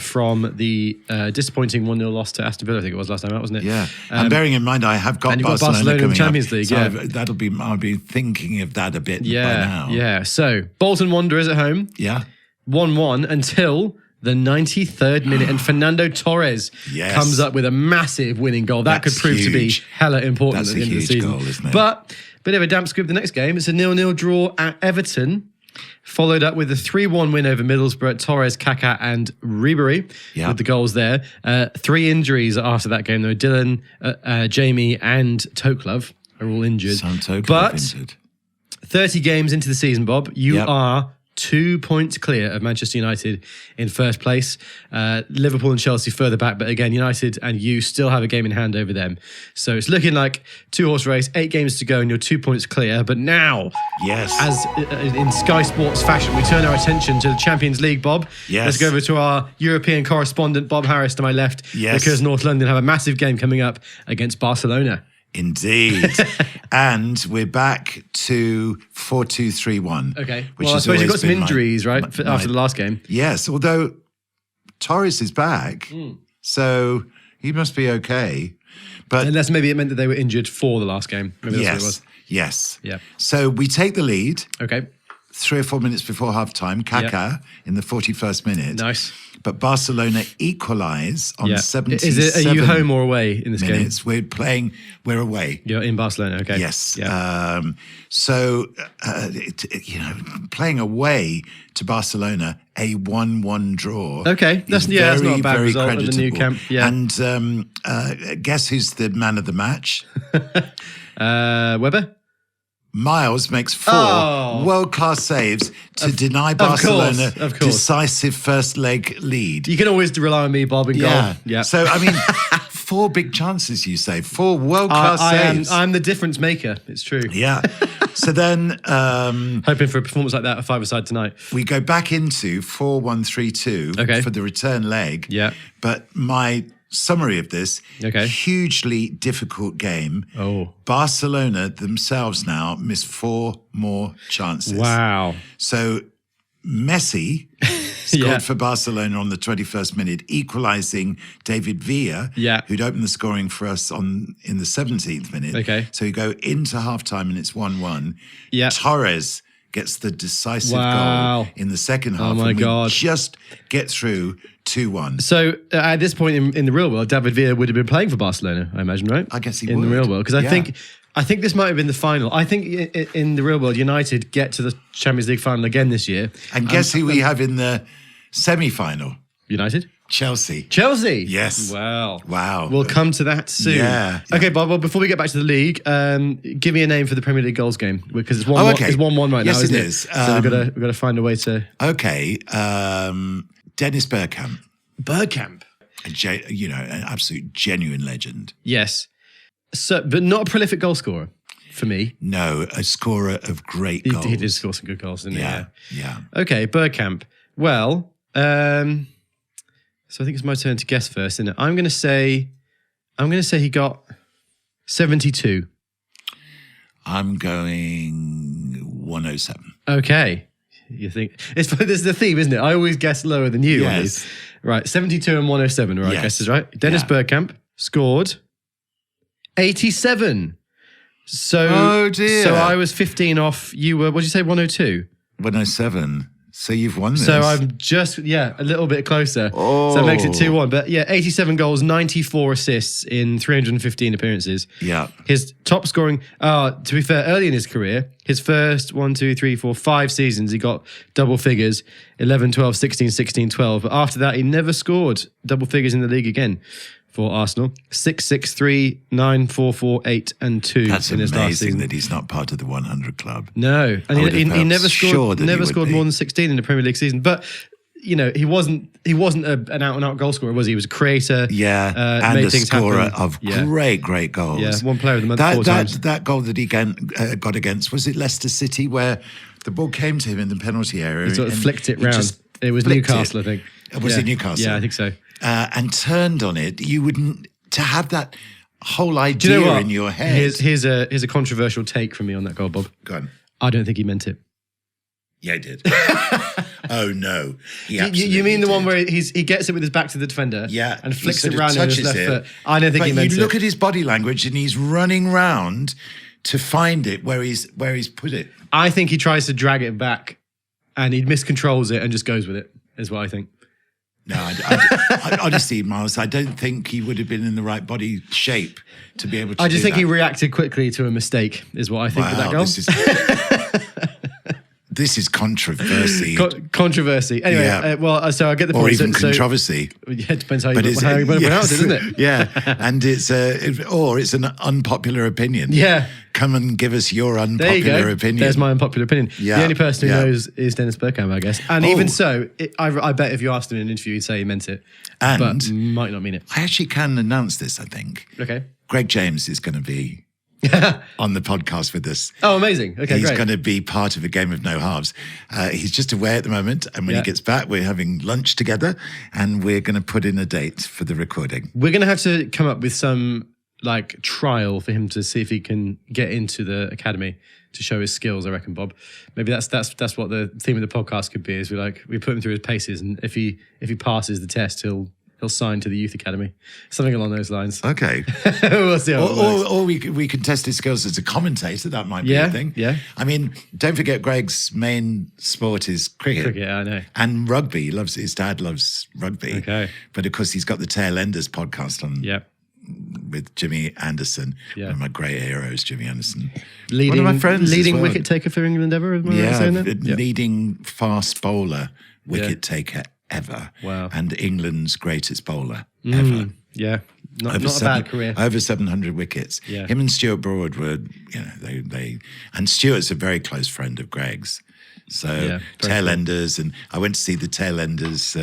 from the disappointing 1-0 loss to Aston Villa, I think it was last time out, wasn't it? Yeah. And bearing in mind, I have got Barcelona in the Champions League. So I'll be thinking of that a bit by now. Yeah. So Bolton Wanderers at home. Yeah. 1-1 until the 93rd minute, and Fernando Torres comes up with a massive winning goal. That could prove to be hella important at the end of the season. Goal, isn't it? But bit of a damp squib the next game. It's a 0-0 draw at Everton, followed up with a 3-1 win over Middlesbrough. Torres, Kaká and Ribery with the goals there. 3 injuries after that game, though. Dylan, Jamie and Toklov are all injured. But injured. 30 games into the season, Bob, you are 2 points clear of Manchester United in first place. Liverpool and Chelsea further back, but again, United and you still have a game in hand over them. So it's looking like 2-horse race, 8 games to go, and you're 2 points clear. But now, as in Sky Sports fashion, we turn our attention to the Champions League, Bob. Let's go over to our European correspondent, Bob Harris, to my left, because North London have a massive game coming up against Barcelona. Indeed. And we're back to 4-2-3-1. Okay. Well, I suppose you've got some injuries, right, after the last game. Yes, although Torres is back, so he must be okay. But unless maybe it meant that they were injured for the last game. Maybe that's what it was. Yes. Yeah. So we take the lead. Okay. 3 or 4 minutes before half-time, Kaká in the 41st minute. Nice. But Barcelona equalise on 77 Are you home or away in this minutes. game? We're away. You're in Barcelona, okay. Yes. Yeah. Playing away to Barcelona, a 1-1 draw. Okay, that's not a bad result in the new camp. Yeah. And guess who's the man of the match? Weber? Miles makes 4 world-class saves to deny Barcelona decisive first leg lead. You can always rely on me, Bob, in goal. Yeah. So, 4 big chances, you say. 4 world-class saves. I'm the difference maker. It's true. Yeah. So then... hoping for a performance like that at 5-a-side tonight. We go back into 4-1-3-2 for the return leg. Yeah. But my... summary of this, hugely difficult game. Barcelona themselves now miss 4 more chances. Wow. So Messi scored for Barcelona on the 21st minute, equalising David Villa, who'd opened the scoring for us in the 17th minute. Okay. So you go into half-time and it's 1-1. Yeah. Torres gets the decisive goal in the second half. Oh, my God. We just get through 2-1. So at this point in the real world, David Villa would have been playing for Barcelona, I imagine, right? I guess he would. In the real world. Because I think I think this might have been the final. I think in the real world, United get to the Champions League final again this year. And guess who we have in the semi-final? United? Chelsea. Chelsea? Yes. Wow. Wow. We'll come to that soon. Yeah. Okay, Bob, well, before we get back to the league, give me a name for the Premier League goals game, because it's 1-1 okay. it's 1-1 right now, Yes, isn't it it? is. So we've got to find a way to... Okay. Dennis Bergkamp. Bergkamp? An absolute genuine legend. Yes. So, but not a prolific goal scorer for me. No, a scorer of great goals. He did score some good goals, didn't he? Yeah. Okay, Bergkamp. Well, so I think it's my turn to guess first, isn't it? I'm going to say he got 72. I'm going 107. Okay. You think this is the theme, isn't it? I always guess lower than you. Yes. Right, 72 and 107, right? Yes. Guess is right. Dennis Bergkamp scored 87. So, oh dear. So I was 15 off. You were, what did you say, 102? 107. So you've won this. So I'm just, a little bit closer. Oh. So it makes it 2-1. But 87 goals, 94 assists in 315 appearances. Yeah. His top scoring, to be fair, early in his career, his first 5 seasons, he got double figures, 11, 12, 16, 16, 12. But after that, he never scored double figures in the league again for Arsenal. 6, 6, 3, 9, 4, 4, 8, and 2 That's in his last season. amazing that he's not part of the 100 club. No, and he never scored. Never scored be. more than 16 in the Premier League season. But he wasn't an out and out goal scorer, was he? He was a creator. Yeah, and made a things scorer happen. of great goals. Yeah, one player of the month 4 times. That goal that he got against, was it Leicester City, where the ball came to him in the penalty area? He sort of flicked it round. It was Newcastle, I think. Was it Newcastle? Yeah, I think so. And turned on it. You wouldn't, to have that whole idea in your head. Here's a controversial take from me on that goal, Bob. Go on. I don't think he meant it. Yeah, he did. Oh no, you mean the one where he gets it with his back to the defender, and flicks it around on his left foot? I don't think he meant it. You look at his body language, and he's running round to find it where he's put it. I think he tries to drag it back, and he miscontrols it and just goes with it. Is what I think. No, I honestly, Miles, I don't think he would have been in the right body shape to be able to. I just think that. he reacted quickly to a mistake. Is what I think with that goal. This is controversy. Controversy. Anyway, so I get the point. Or even controversy. Yeah, it depends how you want to pronounce it, doesn't it? Yeah, and it's an unpopular opinion. Yeah. Come and give us your unpopular opinion. There's my unpopular opinion. Yeah. The only person who knows is Dennis Bergkamp, I guess. And even so, I bet if you asked him in an interview, he'd say he meant it. But might not mean it. I actually can announce this, I think. Okay. Greg James is going to be on the podcast with us. Oh, amazing. Okay, He's great. going to be part of a game of no halves. He's just away at the moment, and when he gets back, we're having lunch together, and we're going to put in a date for the recording. We're going to have to come up with some trial for him to see if he can get into the academy to show his skills, I reckon, Bob. Maybe that's what the theme of the podcast could be, is we put him through his paces, and if he passes the test, he'll sign to the youth academy. Something along those lines. Okay. We'll see how it works. Or we can test his skills as a commentator. That might be a thing. Yeah. I mean, don't forget Greg's main sport is cricket. Cricket, I know. And rugby. His dad loves rugby. Okay. But of course, he's got the Tail Enders podcast on. Yep. With Jimmy Anderson, one of my great heroes, Jimmy Anderson. Leading, one of my friends leading wicket taker for England ever? Leading fast bowler, wicket taker ever. Wow. And England's greatest bowler ever. Yeah. Not a bad career. Over 700 wickets. Yeah. Him and Stuart Broad were, and Stuart's a very close friend of Greg's. So Tailenders, and I went to see the Tailenders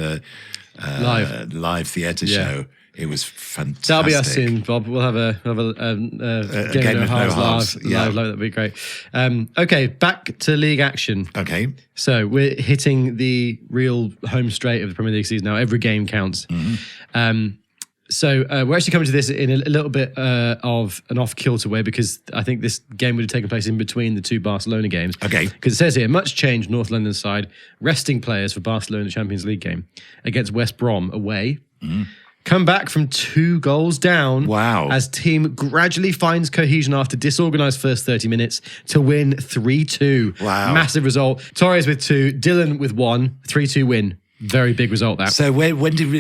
live theatre show. It was fantastic. That'll be us soon, Bob. We'll have a game of no halves live. That'd be great. Okay, back to league action. Okay. So we're hitting the real home straight of the Premier League season now. Every game counts. So we're actually coming to this in a little bit of an off-kilter way, because I think this game would have taken place in between the two Barcelona games. Okay. Because it says here, much change North London side, resting players for Barcelona Champions League game against West Brom away. Come back from 2 goals down. Wow. As team gradually finds cohesion after disorganised first 30 minutes to win 3-2. Wow. Massive result. Torres with 2, Dylan with 1, 3-2 win. Very big result, that. So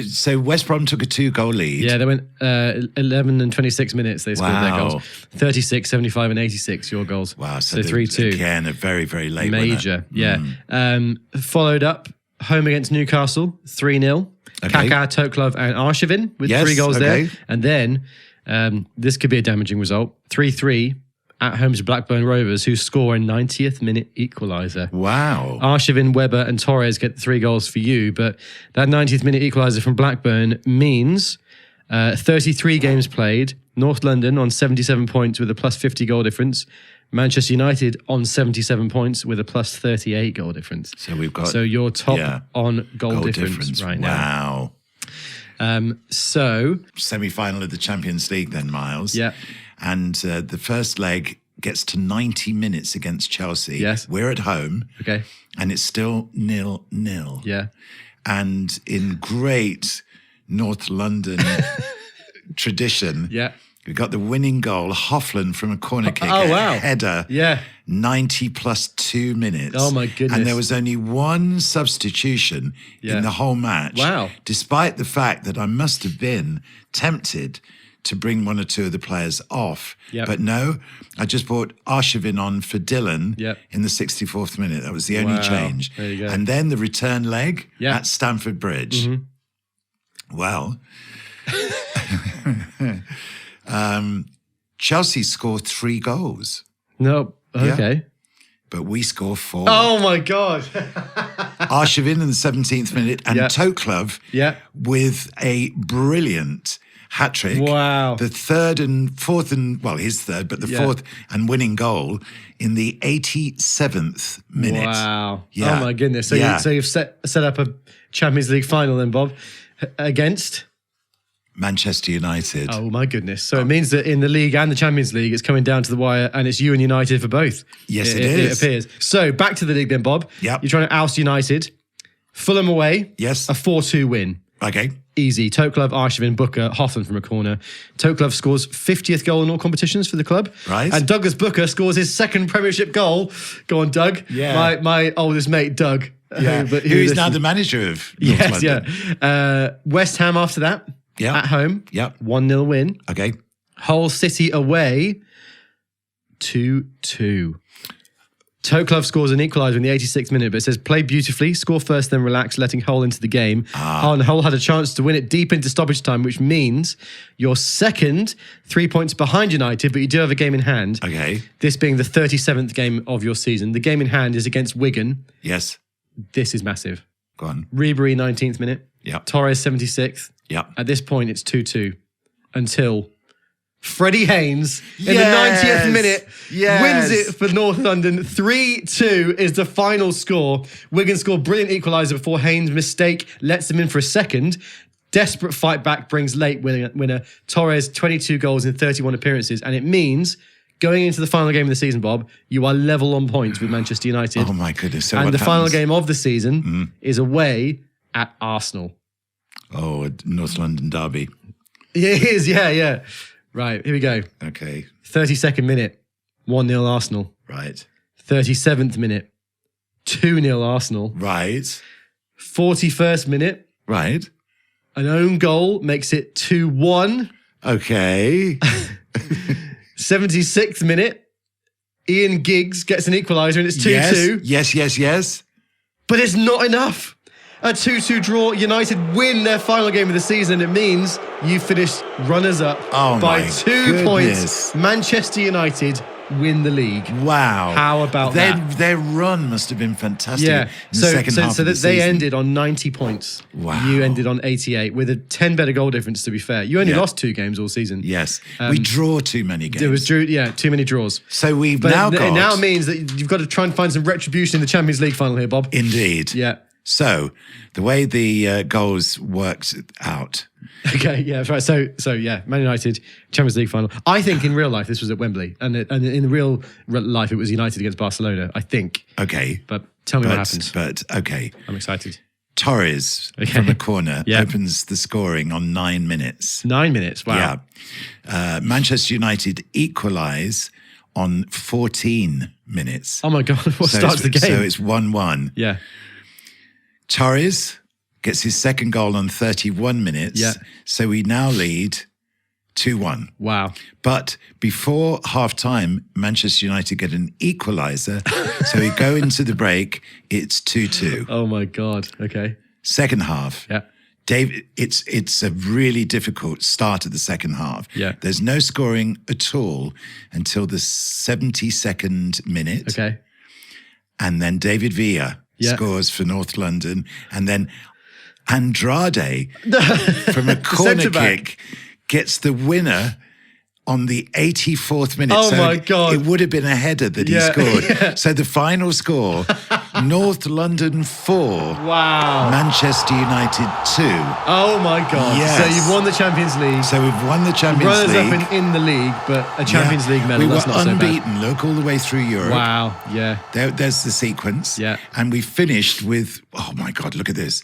so West Brom took a 2-goal lead. Yeah, they went 11 and 26 minutes. They scored their goals. 36, 75 and 86, your goals. Wow. So 3-2. Again, a very, very late Major, yeah. Followed up, home against Newcastle, 3-0. Okay. Kaká, Toklov and Arshavin with 3 goals there. And then, this could be a damaging result, 3-3 at home to Blackburn Rovers, who score a 90th minute equaliser. Wow. Arshavin, Webber and Torres get 3 goals for you, but that 90th minute equaliser from Blackburn means 33 games played, North London on 77 points with a plus 50 goal difference, Manchester United on 77 points with a plus 38 goal difference. So we've got... So you're top on goal difference right now. Wow. So... Semi-final of the Champions League then, Miles. Yeah. And the first leg gets to 90 minutes against Chelsea. Yes. We're at home. Okay. And it's still 0-0. Yeah. And in great North London tradition, we got the winning goal, Hoffland from a corner kick. Oh, wow. A header. Yeah. 90 plus 2 minutes. Oh, my goodness. And there was only one substitution in the whole match. Wow. Despite the fact that I must have been tempted to bring 1 or 2 of the players off. Yep. But no, I just brought Arshavin on for Dylan Yep. in the 64th minute. That was the only change. There you go. And then the return leg at Stamford Bridge. Well, Chelsea score 3 goals. No, okay. Yeah. But we score 4. Oh, my God. Arshavin in the 17th minute and Toklov with a brilliant hat-trick. Wow. The third and fourth and, well, his third, but the fourth and winning goal in the 87th minute. Wow. Yeah. Oh, my goodness. So, you've set up a Champions League final then, Bob, against... Manchester United. Oh, my goodness. So it means that in the league and the Champions League, it's coming down to the wire and it's you and United for both. Yes, it is. It appears. So back to the league then, Bob. Yep. You're trying to oust United. Fulham away. Yes. A 4-2 win. Okay. Easy. Toklov, Arshavin, Booker, Hoffland from a corner. Toklov scores 50th goal in all competitions for the club. Right. And Douglas Booker scores his 2nd Premiership goal. Go on, Doug. Yeah. My oldest mate, Doug. Yeah. Who is now the manager of North London. Yeah. West Ham after that. Yeah. At home. Yep. 1-0 win. Okay. Hull City away. 2-2. Toklov scores an equaliser in the 86th minute, but it says play beautifully, score first, then relax, letting Hull into the game. And Hull had a chance to win it deep into stoppage time, which means you're second, 3 points behind United, but you do have a game in hand. Okay. This being the 37th game of your season. The game in hand is against Wigan. Yes. This is massive. Go on. Ribery, 19th minute. Yep. Torres, 76th. Yep. At this point, it's 2-2 until Freddie Haynes in the 90th minute wins it for North London. 3-2 is the final score. Wigan scored brilliant equaliser before Haynes' mistake lets them in for a second. Desperate fight back brings late winner Torres, 22 goals in 31 appearances. And it means going into the final game of the season, Bob, you are level on points with Manchester United. Oh, my goodness. So and what the final happens? game of the season is away at Arsenal. Oh, a North London derby. It is, yeah. Right, here we go. Okay. 32nd minute, 1-0 Arsenal. Right. 37th minute, 2-0 Arsenal. Right. 41st minute, Right. an own goal makes it 2-1. Okay. 76th minute, Ian Giggs gets an equaliser and it's 2-2. Yes. But it's not enough. A 2-2 draw, United win their final game of the season. It means you finish runners-up by 2 points. Manchester United win the league. Wow. How about that? Their run must have been fantastic Yeah. in the second half So of the that they season. ended on 90 points. Wow. You ended on 88 with a 10 better goal difference, to be fair. You only lost 2 games all season. Yes. We draw too many games. There was too many draws. So we've But now it got... now means that you've got to try and find some retribution in the Champions League final here, Bob. Indeed. Yeah. So the way the goals worked out... Okay, yeah, that's right. So yeah, Man United, Champions League final. I think in real life this was at Wembley, and in real life it was United against Barcelona, I think. Okay. But tell me what happens. But, okay. I'm excited. Torres from the corner opens the scoring on 9 minutes. 9 minutes, wow. Yeah. Manchester United equalise on 14 minutes. Oh my God, what starts the game? So it's 1-1. Yeah. Torres gets his second goal on 31 minutes. Yeah. So we now lead 2-1. Wow. But before half-time, Manchester United get an equaliser. So we go into the break, it's 2-2. Oh my God. Okay. Second half. Yeah. David, it's a really difficult start of the second half. Yeah. There's no scoring at all until the 72nd minute. Okay. And then David Villa scores for North London. And then Andrade from a corner kick gets the winner on the 84th minute. Oh, so my God. It would have been a header that he scored. Yeah. So the final score, North London 4, Wow. Manchester United 2. Oh my God. Yes. So you've won the Champions League. So we've won the Champions Runners League. up in the league, but a Champions League medal, We were that's not unbeaten, so bad. look, all the way through Europe. Wow. Yeah. There's the sequence. Yeah. And we finished with, oh my God, look at this.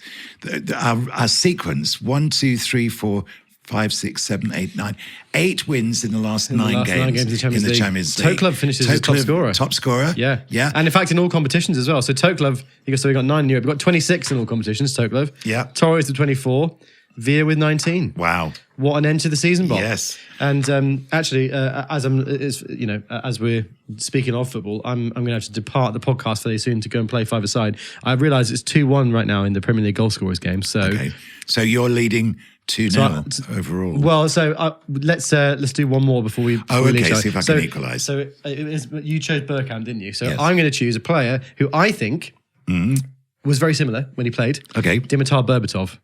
Our sequence, 1, 2, 3, 4, 5, 6, 7, 8, 9. 8 wins in the last, nine, games in the Champions League. Tote Club finishes as top scorer. Top scorer. Yeah. Yeah. And in fact, in all competitions as well. So Tote Club, we got 9 in Europe. We've got 26 in all competitions, Tote Club. Yeah. Torres with 24. Villa with 19. Wow. What an end to the season, Bob. Yes. And actually, as we're speaking of football, I'm going to have to depart the podcast fairly soon to go and play five-a-side. I realise it's 2-1 right now in the Premier League goal scorers game. So, okay. So you're leading 2-0 overall. Well, so let's do one more before we. See if I can equalise. So you chose Bergkamp, didn't you? So yes. I'm going to choose a player who I think was very similar when he played. Okay. Dimitar Berbatov.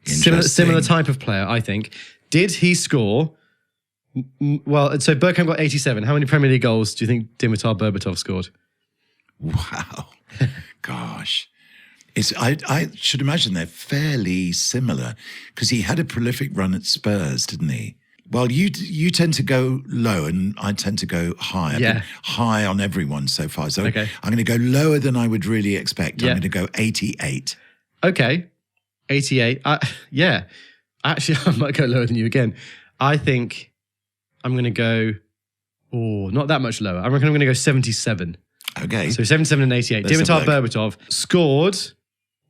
Similar type of player, I think. Did he score? Well, so Bergkamp got 87. How many Premier League goals do you think Dimitar Berbatov scored? Wow. Gosh. I should imagine they're fairly similar because he had a prolific run at Spurs, didn't he? Well, you tend to go low and I tend to go high. I've been high on everyone so far. So I'm going to go lower than I would really expect. I'm going to go 88. Okay. 88. Yeah. Actually, I might go lower than you again. I think I'm going to go, not that much lower. I reckon I'm going to go 77. Okay. So 77 and 88. Dimitar Berbatov scored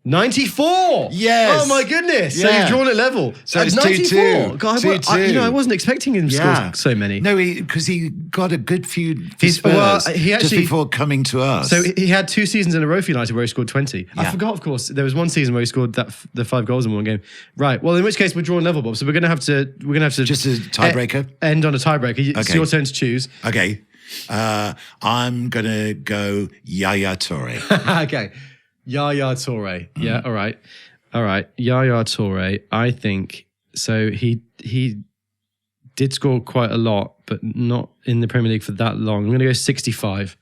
94. Yes. Oh my goodness. Yeah. So you've drawn it level. So it's 94. 2-2. God, 2-2. I wasn't expecting him to score so many. No, because he got a good few for Spurs he actually, just before coming to us. So he had 2 seasons in a row for United where he scored 20. Yeah. I forgot, of course, there was one season where he scored the 5 goals in one game. Right. Well, in which case we're drawing level, Bob. So we're going to have to just a tiebreaker. End on a tiebreaker. It's your turn to choose. Okay. I'm going to go Yaya Toure. Okay. Yaya Toure. Yeah, all right. Yaya Toure, I think, so he did score quite a lot, but not in the Premier League for that long. I'm going to go 65.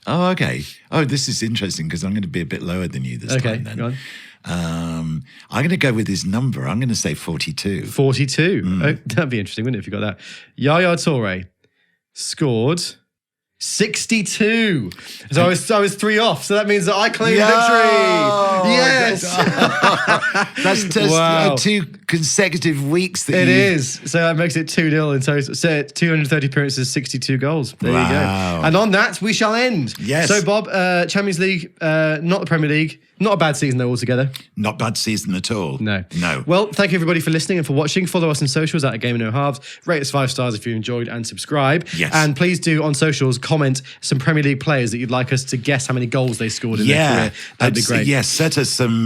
Oh, okay. Oh, this is interesting because I'm going to be a bit lower than you this time then. Go on. I'm going to go with his number. I'm going to say 42. 42. Oh, that'd be interesting, wouldn't it, if you got that? Yaya Toure scored 62. So I was 3 off. So that means that I claim victory. Yes. That's just 2 consecutive weeks that it is. So that makes it 2-0 in total. So 230 appearances, 62 goals. There you go. And on that, we shall end. Yes. So Bob, Champions League, not the Premier League. Not a bad season though altogether. Not bad season at all. No. No. Well, thank you everybody for listening and for watching. Follow us on socials at Game No Halves. Rate us 5 stars if you enjoyed and subscribe. Yes. And please do on socials comment some Premier League players that you'd like us to guess how many goals they scored in their career. That'd be great. Yes, set us some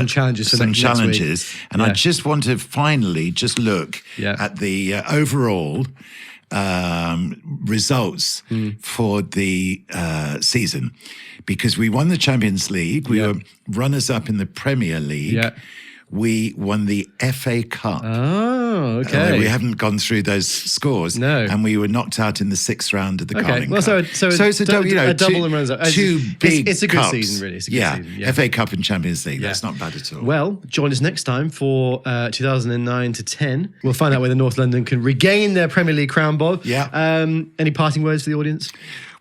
challenges for next week. And I just want to finally just look Yeah. at the overall results for the season, because we won the Champions League, we were runners-up in the Premier League. Yeah. We won the FA Cup. Oh, okay. We haven't gone through those scores. No. And we were knocked out in the 6th round of the Carling Well, Cup. so it's a double and runs up. Two big It's a good cups. season, really. It's a good season. Yeah. FA Cup and Champions League. That's not bad at all. Well, join us next time for 2009 to 10. We'll find out whether North London can regain their Premier League crown, Bob. Yeah. Any parting words for the audience?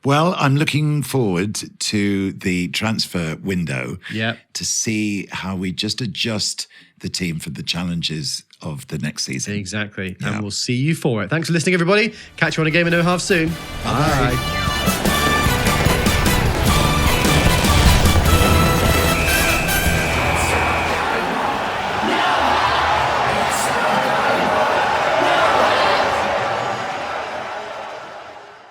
Well, I'm looking forward to the transfer window Yeah. to see how we just adjust the team for the challenges of the next season. Exactly. Yeah. And we'll see you for it. Thanks for listening, everybody. Catch you on a Game of No Half soon. Bye.